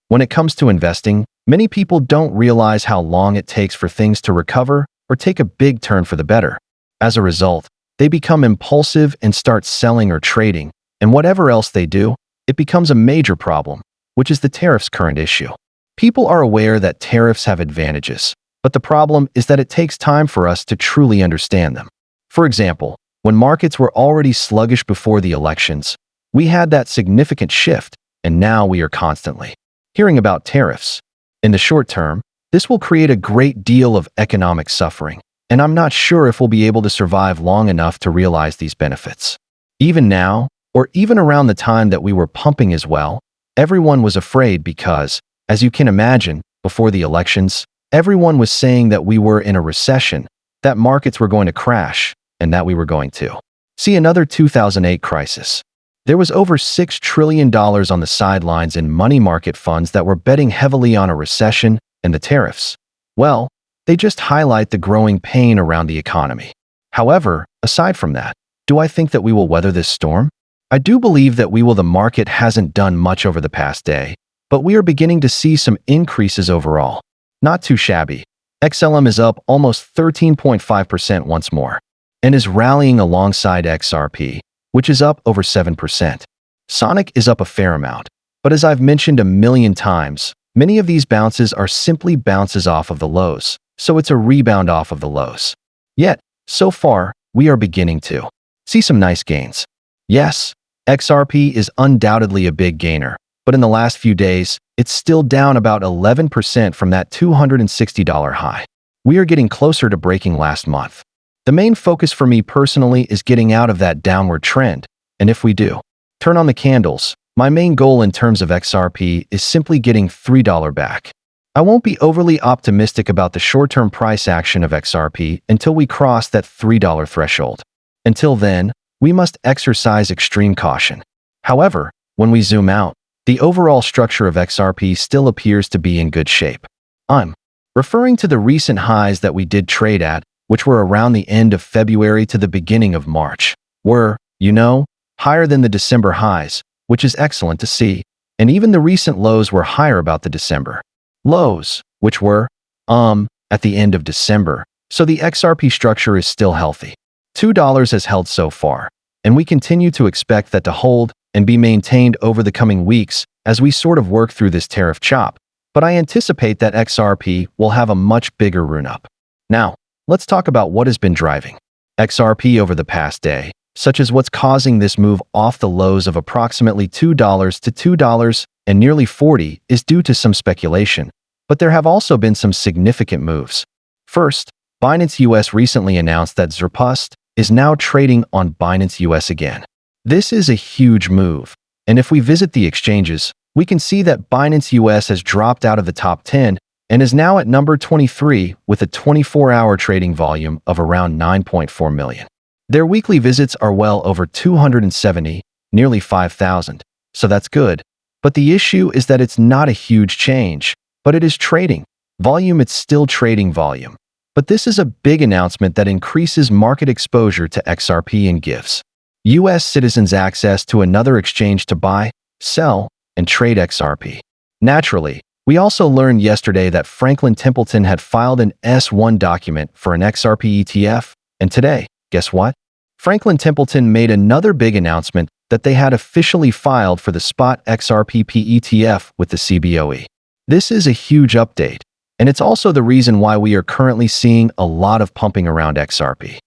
When it comes to investing, many people don't realize how long it takes for things to recover or take a big turn for the better. As a result, they become impulsive and start selling or trading, and whatever else they do, it becomes a major problem, which is the tariffs' current issue. People are aware that tariffs have advantages, but the problem is that it takes time for us to truly understand them. For example, when markets were already sluggish before the elections, we had that significant shift, and now we are constantly hearing about tariffs. In the short term, this will create a great deal of economic suffering, and I'm not sure if we'll be able to survive long enough to realize these benefits. Even now, or even around the time that we were pumping as well, everyone was afraid because, as you can imagine, before the elections, everyone was saying that we were in a recession, that markets were going to crash, and that we were going to see another 2008 crisis. There was over $6 trillion on the sidelines in money market funds that were betting heavily on a recession and the tariffs. Well, they just highlight the growing pain around the economy. However, aside from that, do I think that we will weather this storm? I do believe that we will. The market hasn't done much over the past day, but we are beginning to see some increases overall. Not too shabby. XLM is up almost 13.5% once more, and is rallying alongside XRP, which is up over 7%. Sonic is up a fair amount, but as I've mentioned a million times, many of these bounces are simply bounces off of the lows, so it's a rebound off of the lows. Yet, so far, we are beginning to see some nice gains. Yes, XRP is undoubtedly a big gainer, but in the last few days, it's still down about 11% from that $260 high. We are getting closer to breaking last month. The main focus for me personally is getting out of that downward trend, and if we do turn on the candles, my main goal in terms of XRP is simply getting $3 back. I won't be overly optimistic about the short-term price action of XRP until we cross that $3 threshold. Until then, we must exercise extreme caution. However, when we zoom out, the overall structure of XRP still appears to be in good shape. I'm referring to the recent highs that we did trade at, which were around the end of February to the beginning of March, were, higher than the December highs, which is excellent to see, and even the recent lows were higher about the December lows, which were, at the end of December, so the XRP structure is still healthy. $2 has held so far, and we continue to expect that to hold and be maintained over the coming weeks as we sort of work through this tariff chop, but I anticipate that XRP will have a much bigger run-up. Now, let's talk about what has been driving XRP over the past day, such as what's causing this move off the lows of approximately $2 to $2 and nearly $40 is due to some speculation, but there have also been some significant moves. First, Binance US recently announced that XRpust is now trading on Binance US again. This is a huge move, and if we visit the exchanges, we can see that Binance US has dropped out of the top 10 and is now at number 23 with a 24-hour trading volume of around 9.4 million. Their weekly visits are well over 270, nearly 5,000, so that's good. But the issue is that it's not a huge change, but it is trading volume. It's still trading volume. But this is a big announcement that increases market exposure to XRP and gives U.S. citizens access to another exchange to buy, sell, and trade XRP. Naturally, we also learned yesterday that Franklin Templeton had filed an S-1 document for an XRP ETF, and today, guess what? Franklin Templeton made another big announcement that they had officially filed for the spot XRP ETF with the CBOE. This is a huge update, and it's also the reason why we are currently seeing a lot of pumping around XRP.